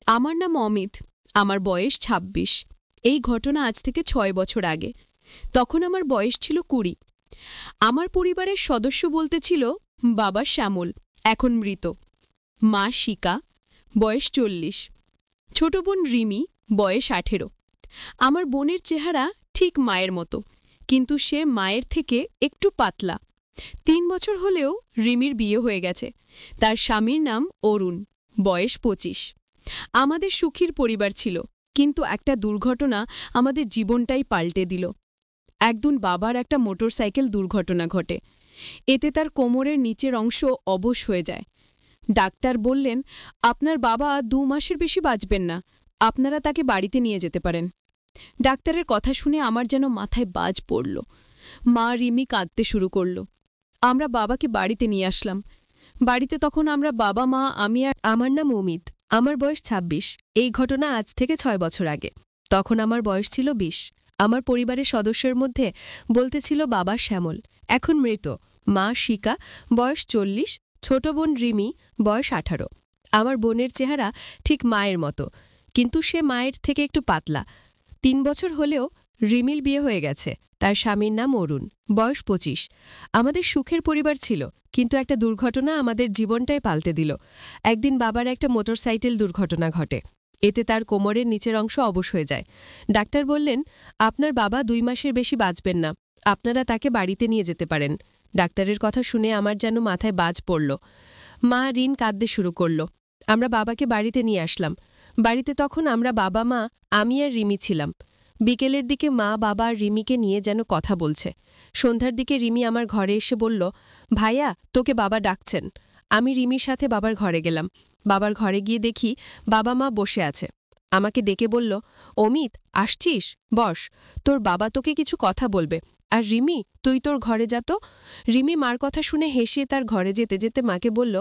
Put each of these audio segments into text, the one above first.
আমার নাম অমিত। আমার বয়স ২৬। এই ঘটনা আজ থেকে ৬ বছর আগে। তখন আমার বয়স ছিল ২০। আমার পরিবারের সদস্য বলতে ছিল বাবা শ্যামল, এখন মৃত, মা শিকা, বয়স ৪০, ছোট বোন রিমি, বয়স ১৮। আমার বোনের চেহারা ঠিক মায়ের মতো, কিন্তু সে মায়ের থেকে একটু পাতলা। ৩ বছর হলেও রিমির বিয়ে হয়ে গেছে। তার স্বামীর নাম অরুণ, বয়স ২৫। আমাদের সুখীর পরিবার ছিল, কিন্তু একটা দুর্ঘটনা আমাদের জীবনটাই পাল্টে দিল। একদিন বাবার একটা মোটরসাইকেল দুর্ঘটনা ঘটে। এতে তার কোমরের নিচের অংশ অবশ হয়ে যায়। ডাক্তার বললেন, আপনার বাবা ২ মাসের বেশি বাঁচবেন না, আপনারা তাকে বাড়িতে নিয়ে যেতে পারেন। ডাক্তারের কথা শুনে আমার যেন মাথায় বাজ পড়ল। মা রিমি কাঁদতে শুরু করল। আমরা বাবাকে বাড়িতে নিয়ে আসলাম। বাড়িতে তখন আমরা বাবা, মা, আমি আর আমার নাম অমিত। আমার বয়স ২৬। এই ঘটনা আজ থেকে ৬ বছর আগে। তখন আমার বয়স ছিল ২০। আমার পরিবারের সদস্যের মধ্যে বলতে ছিল বাবা শ্যামল, এখন মৃত, মা শিকা, বয়স ৪০, ছোট বোন রিমি, বয়স ১৮। আমার বোনের চেহারা ঠিক মায়ের মতো, কিন্তু সে মায়ের থেকে একটু পাতলা। ৩ বছর হলেও রিমির বিয়ে হয়ে গেছে। তার স্বামীর নাম অরুণ, বয়স ২৫। আমাদের সুখের পরিবার ছিল, কিন্তু একটা দুর্ঘটনা আমাদের জীবনটাই পাল্টে দিল। একদিন বাবার একটা মোটরসাইকেল দুর্ঘটনা ঘটে। এতে তার কোমরের নিচের অংশ অবশ হয়ে যায়। ডাক্তার বললেন, আপনার বাবা ২ মাসের বেশি বাঁচবেন না, আপনারা তাকে বাড়িতে নিয়ে যেতে পারেন। ডাক্তারের কথা শুনে আমার যেন মাথায় বাজ পড়ল। মা রিন কাঁদতে শুরু করল। আমরা বাবাকে বাড়িতে নিয়ে আসলাম। বাড়িতে তখন আমরা বাবা, মা, আমি আর রিমি ছিলাম। বিকেলের দিকে মা বাবা আর রিমিকে নিয়ে যেন কথা বলছে। সন্ধ্যার দিকে রিমি আমার ঘরে এসে বলল, ভাইয়া, তোকে বাবা ডাকছেন। আমি রিমির সাথে বাবার ঘরে গেলাম। বাবার ঘরে গিয়ে দেখি বাবা মা বসে আছে। আমাকে ডেকে বলল, অমিত, আসছিস? বস, তোর বাবা তোকে কিছু কথা বলবে। আর রিমি, তুই তোর ঘরে যা তো। রিমি মার কথা শুনে হেসে তার ঘরে যেতে যেতে মাকে বলল,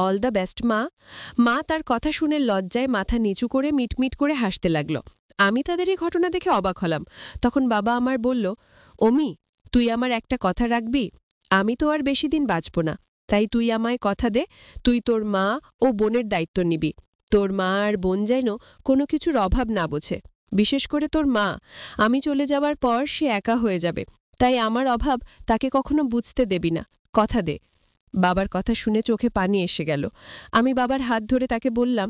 অল দ্য বেস্ট মা। মা তার কথা শুনে লজ্জায় মাথা নিচু করে মিটমিট করে হাসতে লাগল। আমি তাদের এই ঘটনা দেখে অবাক হলাম। তখন বাবা আমার বলল, অমি, তুই আমার একটা কথা রাখবি? আমি তো আর বেশি দিন বাঁচব না, তাই তুই আমায় কথা দে, তুই তোর মা ও বোনের দায়িত্ব নিবি। তোর মা আর বোন যেন কোনো কিছুর অভাব না বোঝে, বিশেষ করে তোর মা। আমি চলে যাওয়ার পর সে একা হয়ে যাবে, তাই আমার অভাব তাকে কখনো বুঝতে দেবি না, কথা দে। বাবার কথা শুনে চোখে পানি এসে গেল। আমি বাবার হাত ধরে তাকে বললাম,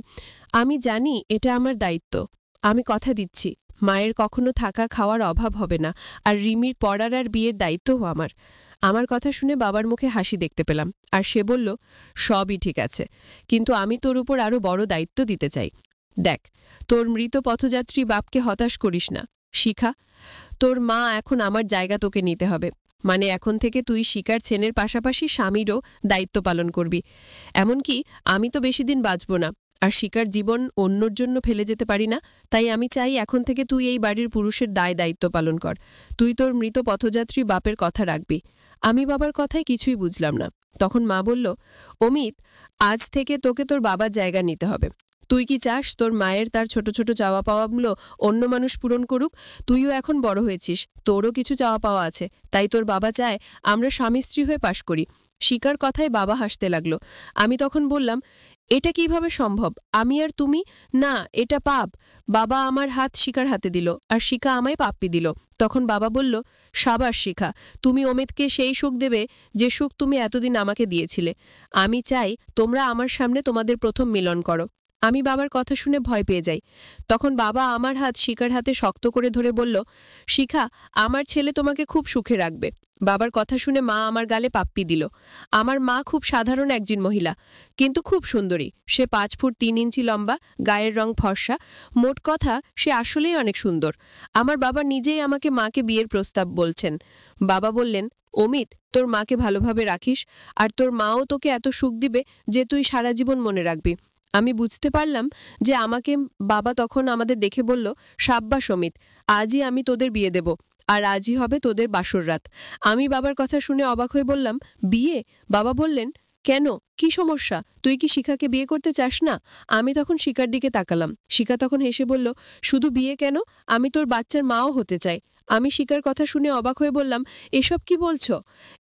আমি জানি এটা আমার দায়িত্ব, আমি কথা দিচ্ছি মায়ের কখনো থাকা খাওয়ার অভাব হবে না, আর রিমির পড়ার আর বিয়ের দায়িত্বও আমার। আমার কথা শুনে বাবার মুখে হাসি দেখতে পেলাম, আর সে বলল, সবই ঠিক আছে, কিন্তু আমি তোর উপর আরও বড় দায়িত্ব দিতে চাই। দেখ, তোর মৃত পথযাত্রী বাপকে হতাশ করিস না। শিখা, তোর মা এখন আমার জায়গা তোকে নিতে হবে। মানে এখন থেকে তুই শিকার ছেনের পাশাপাশি স্বামীরও দায়িত্ব পালন করবি। এমনকি আমি তো বেশি দিন বাঁচব না, আর শিকার জীবন অন্যর জন্য ফেলে যেতে পারি না। তাই আমি চাই এখন থেকে তুই এই বাড়ির পুরুষের দায়িত্ব পালন কর। তুই তোর মৃত পথযাত্রী বাপের কথা রাখবি। আমি বাবার কথায় কিছুই বুঝলাম না। তখন মা বলল, অমিত, আজ থেকে তোকে তোর বাবার জায়গা নিতে হবে। তুই কি চাস তোর মায়ের তার ছোট ছোট চাওয়া পাওয়াগুলো অন্য মানুষ পূরণ করুক? তুইও এখন বড় হয়েছিস, তোরও কিছু চাওয়া পাওয়া আছে, তাই তোর বাবা চায় আমরা স্বামী স্ত্রী হয়ে পাশ করি। শিকার কথায় বাবা হাসতে লাগলো। আমি তখন বললাম, এটা কিভাবে সম্ভব? আমি আর তুমি? না, এটা পাপ। বাবা আমার হাত শিকার হাতে দিল, আর শিখা আমায় পাপ্পি দিল। তখন বাবা বলল, সাবাস শিখা, তুমি অমিতকে সেই সুখ দেবে যে সুখ তুমি এতদিন আমাকে দিয়েছিলে। আমি চাই তোমরা আমার সামনে তোমাদের প্রথম মিলন করো। আমি বাবার কথা শুনে ভয় পেয়ে যাই। তখন বাবা আমার হাত শিখার হাতে শক্ত করে ধরে বলল, শিখা, আমার ছেলে তোমাকে খুব সুখে রাখবে। বাবার কথা শুনে মা আমার গালে পাপ্পি দিল। আমার মা খুব সাধারণ একজন মহিলা, কিন্তু খুব সুন্দরী। সে ৫ ফুট ৩ ইঞ্চি লম্বা, গায়ের রং ফর্সা। মোট কথা, সে আসলেই অনেক সুন্দর। আমার বাবা নিজেই আমাকে মাকে বিয়ের প্রস্তাব বলছেন। বাবা বললেন, অমিত, তোর মাকে ভালোভাবে রাখিস, আর তোর মাও তোকে এত সুখ দিবে যে তুই সারা জীবন মনে রাখবি। আমি বুঝতে পারলাম যে আমাকে বাবা তখন আমাদের দেখে বলল, সাব্বাস অমিত, আজই আমি তোদের বিয়ে দেব, আর আজই হবে তোদের বাসর রাত। আমি বাবার কথা শুনে অবাক হয়ে বললাম, বিয়ে? বাবা বললেন, কেন, কি সমস্যা? তুই কি শিখাকে বিয়ে করতে চাস না? আমি তখন শিখার দিকে তাকালাম। শিখা তখন হেসে বলল, শুধু বিয়ে কেন, আমি তোর বাচ্চার মাও হতে চাই। আমি শিখার কথা শুনে অবাক হয়ে বললাম, এসব কি বলছো?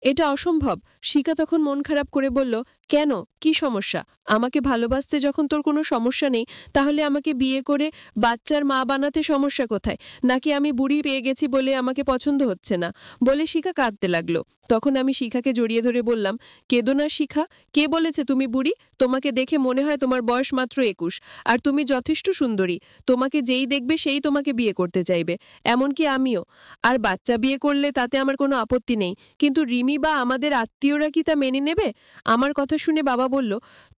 এটা অসম্ভব। শিখা তখন মন খারাপ করে বলল, কেন, কি সমস্যা? আমাকে ভালোবাসতে যখন তোর কোনো সমস্যা নেই, তাহলে আমাকে বিয়ে করে বাচ্চার মা বানাতে সমস্যা কোথায়? নাকি আমি বুড়ি পেয়ে গেছি বলে আমাকে পছন্দ হচ্ছে না? বলে শিখা কাঁদতে লাগলো। তখন আমি শিখাকে জড়িয়ে ধরে বললাম, কেঁদো না শিখা। কে বলেছে তুমি বুড়ি? তোমাকে দেখে মনে হয় তোমার বয়স মাত্র 21, আর তুমি যথেষ্ট সুন্দরী। তোমাকে যেই দেখবে সেই তোমাকে বিয়ে করতে চাইবে, এমনকি আমিও। আর বাচ্চা বিয়ে করলে তাতে আমার কোনো আপত্তি নেই, কিন্তু রিমি বা আমাদের আত্মীয়রা কি তা মেনে নেবে? আমার কথা শুনে বাবা বলল,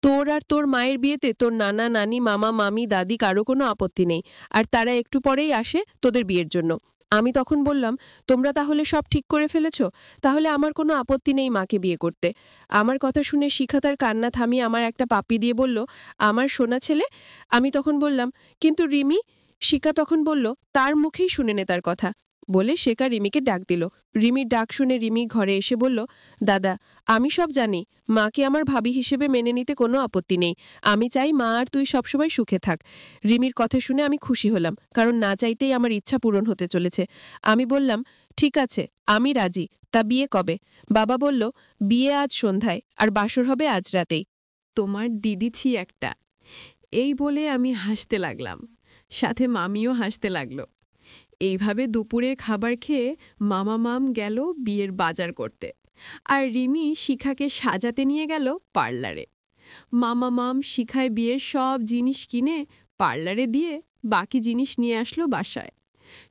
তোর আর তোর মায়ের বিয়েতে তোর নানা নানি মামা মামি দাদি কারো কোনো আপত্তি নেই, আর তারা একটু পরেই আসে তোদের বিয়ের জন্য। আমি তখন বললাম, তোমরা তাহলে সব ঠিক করে ফেলেছ? তাহলে আমার কোনো আপত্তি নেই মাকে বিয়ে করতে। আমার কথা শুনে শিখা তার কান্না থামিয়ে আমার একটা পাপ্পি দিয়ে বলল, আমার সোনা ছেলে। আমি তখন বললাম, কিন্তু রিমি? শিখা তখন বলল, তার মুখেই শুনে নে তার কথা। বলে শেখা রিমিকে ডাক দিল। রিমির ডাক শুনে রিমি ঘরে এসে বলল, দাদা, আমি সব জানি। মাকে আমার ভাবি হিসেবে মেনে নিতে কোনো আপত্তি নেই। আমি চাই মা আর তুই সবসময় সুখে থাক। রিমির কথা শুনে আমি খুশি হলাম, কারণ না চাইতেই আমার ইচ্ছা পূরণ হতে চলেছে। আমি বললাম, ঠিক আছে, আমি রাজি। তা বিয়ে কবে? বাবা বলল, বিয়ে আজ সন্ধ্যায়, আর বাসর হবে আজ রাতেই। তোমার দিদি ছি একটা। এই বলে আমি হাসতে লাগলাম, সাথে মামিও হাসতে লাগলো। এইভাবে দুপুরের খাবার খেয়ে মামা মাম গেল বিয়ের বাজার করতে, আর রিমি শিখাকে সাজাতে নিয়ে গেল পার্লারে। মামা মাম শিখায় বিয়ের সব জিনিস কিনে পার্লারে দিয়ে বাকি জিনিস নিয়ে আসলো বাসায়।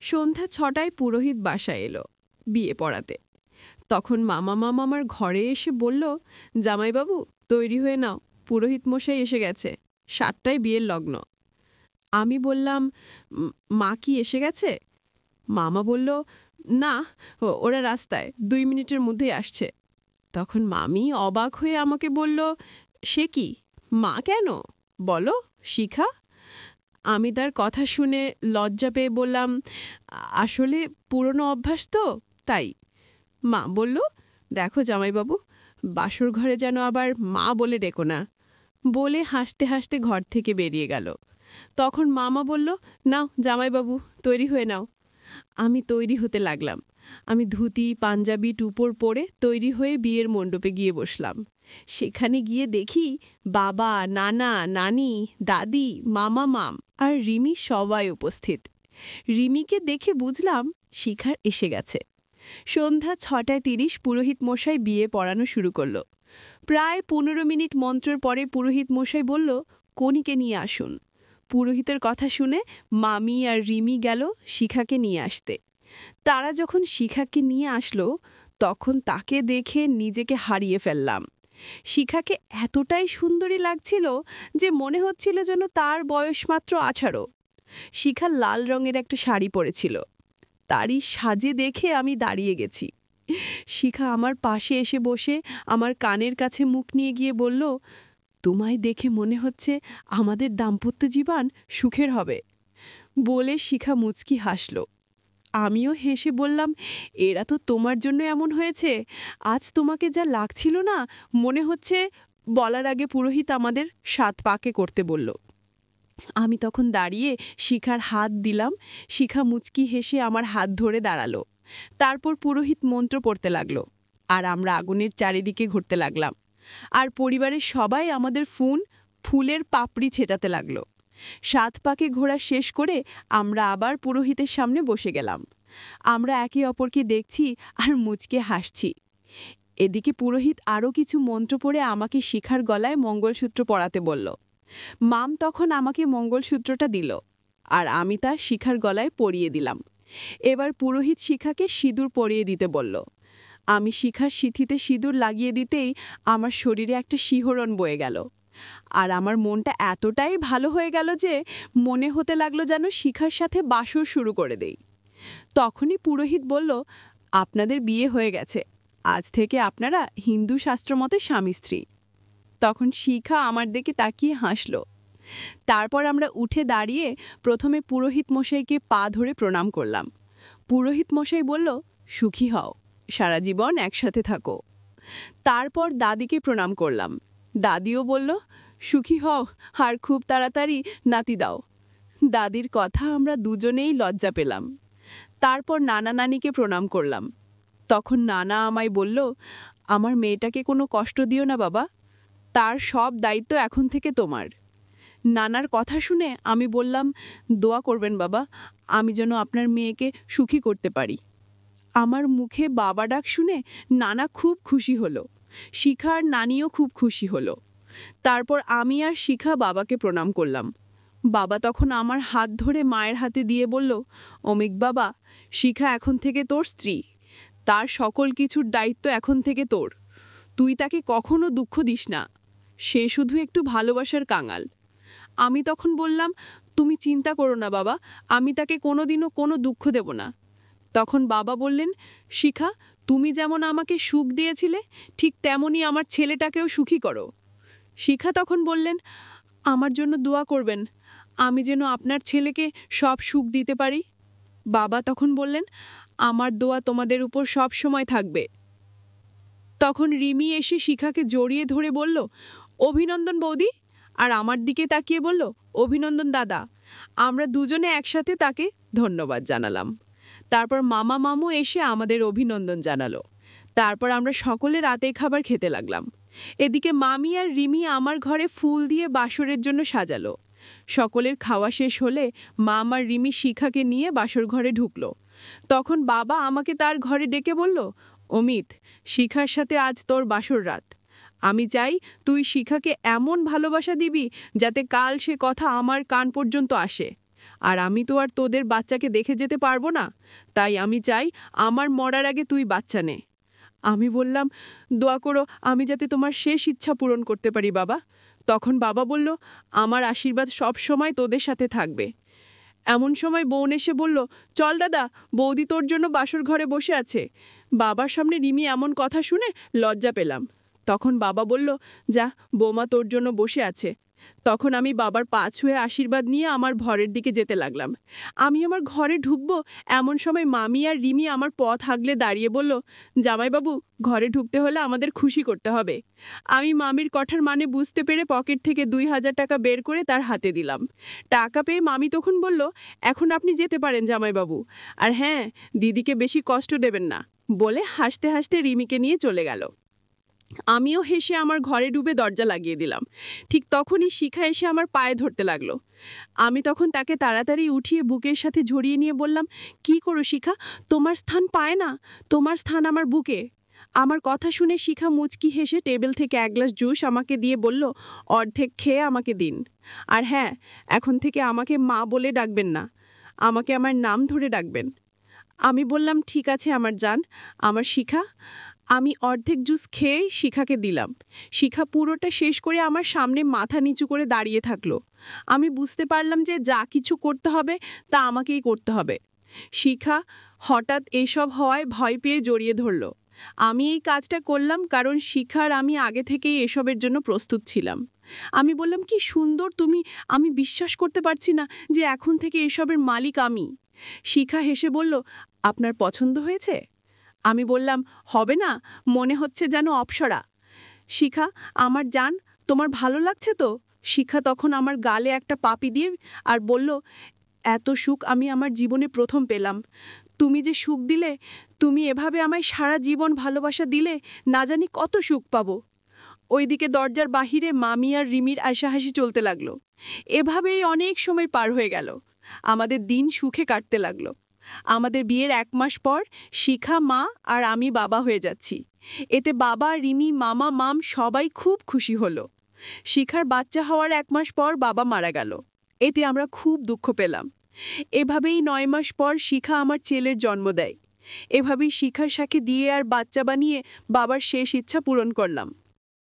সন্ধ্যা 6টায় পুরোহিত বাসায় এলো বিয়ে পড়াতে। তখন মামা মাম আমার ঘরে এসে বলল, জামাইবাবু তৈরি হয়ে নাও, পুরোহিত মশাই এসে গেছে, 7টায় বিয়ের লগ্ন। আমি বললাম, মা কি এসে গেছে? মামা বলল, না, ওরা রাস্তায় 2 মিনিটের মধ্যেই আসছে। তখন মামি অবাক হয়ে আমাকে বলল, সে কি, মা কেন? বলো শিখা। আমি তার কথা শুনে লজ্জা পেয়ে বললাম, আসলে পুরনো অভ্যাস তো, তাই। মা বলল, দেখো জামাইবাবু, বাসর ঘরে যেন আবার মা বলে ডেকো না। বলে হাসতে হাসতে ঘর থেকে বেরিয়ে গেল। তখন মামা বলল, নাও জামাইবাবু, তৈরি হয়ে নাও। আমি তৈরি হতে লাগলাম। আমি ধুতি পাঞ্জাবি টুপর পরে তৈরি হয়ে বিয়ের মণ্ডপে গিয়ে বসলাম। সেখানে গিয়ে দেখি বাবা নানা নানি দাদি মামা মাম আর রিমি সবাই উপস্থিত। রিমিকে দেখে বুঝলাম শিখার এসে গেছে। সন্ধ্যা 6:30 পুরোহিত মশাই বিয়ে পড়ানো শুরু করল। প্রায় 15 মিনিট মন্ত্রর পরে পুরোহিত মশাই বলল, কনিকে নিয়ে আসুন। পুরোহিতের কথা শুনে মামি আর রিমি গেল শিখাকে নিয়ে আসতে। তারা যখন শিখাকে নিয়ে আসলো, তখন তাকে দেখে নিজেকে হারিয়ে ফেললাম। শিখাকে এতটাই সুন্দরী লাগছিল যে মনে হচ্ছিল যেন তার বয়স মাত্র 18। শিখা লাল রঙের একটা শাড়ি পরেছিল। তারই সাজে দেখে আমি দাঁড়িয়ে গেছি। শিখা আমার পাশে এসে বসে আমার কানের কাছে মুখ নিয়ে গিয়ে বলল, তোমায় দেখে মনে হচ্ছে আমাদের দাম্পত্য জীবন সুখের হবে। বলে শিখা মুচকি হাসল। আমিও হেসে বললাম, এরা তো তোমার জন্য এমন হয়েছে। আজ তোমাকে যা লাগছিল না, মনে হচ্ছে। বলার আগে পুরোহিত আমাদের 7 পাকে করতে বলল। আমি তখন দাঁড়িয়ে শিখার হাত দিলাম। শিখা মুচকি হেসে আমার হাত ধরে দাঁড়ালো। তারপর পুরোহিত মন্ত্র পড়তে লাগলো, আর আমরা আগুনের চারিদিকে ঘুরতে লাগলাম। আর পরিবারের সবাই আমাদের ফুলের পাপড়ি ছেটাতে লাগলো। 7 পাকে ঘোরা শেষ করে আমরা আবার পুরোহিতের সামনে বসে গেলাম। আমরা একে অপরকে দেখছি আর মুচকে হাসছি। এদিকে পুরোহিত আরও কিছু মন্ত্র পড়ে আমাকে শিখার গলায় মঙ্গলসূত্র পরাতে বলল। মাম তখন আমাকে মঙ্গলসূত্রটা দিল, আর আমি তা শিখার গলায় পরিয়ে দিলাম। এবার পুরোহিত শিখাকে সিঁদুর পরিয়ে দিতে বলল। আমি শিখার সিঁথিতে সিঁদুর লাগিয়ে দিতেই আমার শরীরে একটা শিহরণ বয়ে গেল, আর আমার মনটা এতটাই ভালো হয়ে গেল যে মনে হতে লাগলো যেন শিখার সাথে বাসর শুরু করে দেই। তখনই পুরোহিত বলল, আপনাদের বিয়ে হয়ে গেছে, আজ থেকে আপনারা হিন্দু শাস্ত্র মতে স্বামী স্ত্রী। তখন শিখা আমার দিকে তাকিয়ে হাসল। তারপর আমরা উঠে দাঁড়িয়ে প্রথমে পুরোহিত মশাইকে পা ধরে প্রণাম করলাম। পুরোহিত মশাই বলল, সুখী হও, সারা জীবন একসাথে থাকো। তারপর দাদিকে প্রণাম করলাম। দাদিও বলল, সুখী হও, আর খুব তাড়াতাড়ি নাতি দাও। দাদির কথা আমরা দুজনেই লজ্জা পেলাম। তারপর নানা নানিকে প্রণাম করলাম। তখন নানা আমায় বলল, আমার মেয়েটাকে কোনো কষ্ট দিও না বাবা, তার সব দায়িত্ব এখন থেকে তোমার। নানার কথা শুনে আমি বললাম, দোয়া করবেন বাবা, আমি যেন আপনার মেয়েকে সুখী করতে পারি। আমার মুখে বাবা ডাক শুনে নানা খুব খুশি হলো। শিখা আর নানিও খুব খুশি হলো। তারপর আমি আর শিখা বাবাকে প্রণাম করলাম। বাবা তখন আমার হাত ধরে মায়ের হাতে দিয়ে বলল, অমিক বাবা, শিখা এখন থেকে তোর স্ত্রী, তার সকল কিছুর দায়িত্ব এখন থেকে তোর। তুই তাকে কখনো দুঃখ দিস না, সে শুধু একটু ভালোবাসার কাঙাল। আমি তখন বললাম, তুমি চিন্তা করো না বাবা, আমি তাকে কোনোদিনও কোনো দুঃখ দেব না। তখন বাবা বললেন, শিখা, তুমি যেমন আমাকে সুখ দিয়েছিলে, ঠিক তেমনই আমার ছেলেটাকেও সুখী করো। শিখা তখন বললেন, আমার জন্য দোয়া করবেন, আমি যেন আপনার ছেলেকে সব সুখ দিতে পারি। বাবা তখন বললেন, আমার দোয়া তোমাদের উপর সব সময় থাকবে। তখন রিমি এসে শিখাকে জড়িয়ে ধরে বলল, অভিনন্দন বৌদি, আর আমার দিকে তাকিয়ে বলল, অভিনন্দন দাদা। আমরা দুজনে একসাথে তাকে ধন্যবাদ জানালাম। তারপর মামা মামু এসে আমাদের অভিনন্দন জানালো। তারপর আমরা সকলে রাতে খাবার খেতে লাগলাম। এদিকে মামি আর রিমি আমার ঘরে ফুল দিয়ে বাসরের জন্য সাজালো। সকলের খাওয়া শেষ হলে মাম আর রিমি শিখাকে নিয়ে বাসর ঘরে ঢুকলো। তখন বাবা আমাকে তার ঘরে ডেকে বলল, অমিত, শিখার সাথে আজ তোর বাসর রাত। আমি চাই তুই শিখাকে এমন ভালোবাসা দিবি যাতে কাল সে কথা আমার কান পর্যন্ত আসে। আর আমি তো আর তোদের বাচ্চাকে দেখে যেতে পারবো না, তাই আমি চাই আমার মরার আগে তুই বাচ্চা নে। আমি বললাম, দোয়া করো আমি যাতে তোমার শেষ ইচ্ছা পূরণ করতে পারি বাবা। তখন বাবা বলল, আমার আশীর্বাদ সব সময় তোদের সাথে থাকবে। এমন সময় বোন এসে বলল, চল দাদা, বৌদি তোর জন্য বাসর ঘরে বসে আছে। বাবার সামনে রিমি এমন কথা শুনে লজ্জা পেলাম। তখন বাবা বলল, যা, বৌমা তোর জন্য বসে আছে। তখন আমি বাবার পা ছুঁয়ে আশীর্বাদ নিয়ে আমার ঘরের দিকে যেতে লাগলাম। আমি আমার ঘরে ঢুকবো, এমন সময় মামি আর রিমি আমার পথ আগলে দাঁড়িয়ে বলল, জামাইবাবু, ঘরে ঢুকতে হলে আমাদের খুশি করতে হবে। আমি মামির কথার মানে বুঝতে পেরে পকেট থেকে 2000 টাকা বের করে তার হাতে দিলাম। টাকা পেয়ে মামি তখন বলল, এখন আপনি যেতে পারেন জামাইবাবু, আর হ্যাঁ, দিদিকে বেশি কষ্ট দেবেন না, বলে হাসতে হাসতে রিমিকে নিয়ে চলে গেল। আমিও হেসে আমার ঘরে ডুবে দরজা লাগিয়ে দিলাম। ঠিক তখনই শিখা এসে আমার পায়ে ধরতে লাগলো। আমি তখন তাকে তাড়াতাড়ি উঠিয়ে বুকের সাথে জড়িয়ে নিয়ে বললাম, কি করো শিখা, তোমার স্থান পায় না, তোমার স্থান আমার বুকে। আমার কথা শুনে শিখা মুচকি হেসে টেবিল থেকে এক গ্লাস জুস আমাকে দিয়ে বলল, অর্ধেক খেয়ে আমাকে দিন। আর হ্যাঁ, এখন থেকে আমাকে মা বলে ডাকবেন না, আমাকে আমার নাম ধরে ডাকবেন। আমি বললাম, ঠিক আছে আমার জান, আমার শিখা। আমি অর্ধেক জুস খেয়ে শিখাকে দিলাম। শিখা পুরোটা শেষ করে আমার সামনে মাথা নিচু করে দাঁড়িয়ে থাকলো। আমি বুঝতে পারলাম যে যা কিছু করতে হবে তা আমাকেই করতে হবে। শিখা হঠাৎ এসব হওয়ায় ভয় পেয়ে জড়িয়ে ধরল। আমি এই কাজটা করলাম কারণ শিখার আমি আগে থেকেই এসবের জন্য প্রস্তুত ছিলাম। আমি বললাম, কি সুন্দর তুমি, আমি বিশ্বাস করতে পারছি না যে এখন থেকে এসবের মালিক আমি। শিখা হেসে বলল, আপনার পছন্দ হয়েছে? আমি বললাম, হবে না, মনে হচ্ছে যেন অপ্সরা। শিখা, আমার জান, তোমার ভালো লাগছে তো? শিখা তখন আমার গালে একটা পাপি দিয়ে আর বলল, এত সুখ আমি আমার জীবনে প্রথম পেলাম। তুমি যে সুখ দিলে, তুমি এভাবে আমায় সারা জীবন ভালোবাসা দিলে, না জানি কত সুখ পাবো। ওইদিকে দরজার বাহিরে মামি আর রিমির হাসাহাসি চলতে লাগলো। এভাবেই অনেক সময় পার হয়ে গেল। আমাদের দিন সুখে কাটতে লাগলো। আমাদের বিয়ের 1 মাস পর শিখা মা আর আমি বাবা হয়ে যাচ্ছি। এতে বাবা, রিমি, মামা, মাম সবাই খুব খুশি হলো। শিখার বাচ্চা হওয়ার 1 মাস পর বাবা মারা গেল। এতে আমরা খুব দুঃখ পেলাম। এভাবেই 9 মাস পর শিখা আমার ছেলের জন্ম দেয়। এভাবেই শিখার সাথে দিয়ে আর বাচ্চা বানিয়ে বাবার শেষ ইচ্ছা পূরণ করলাম।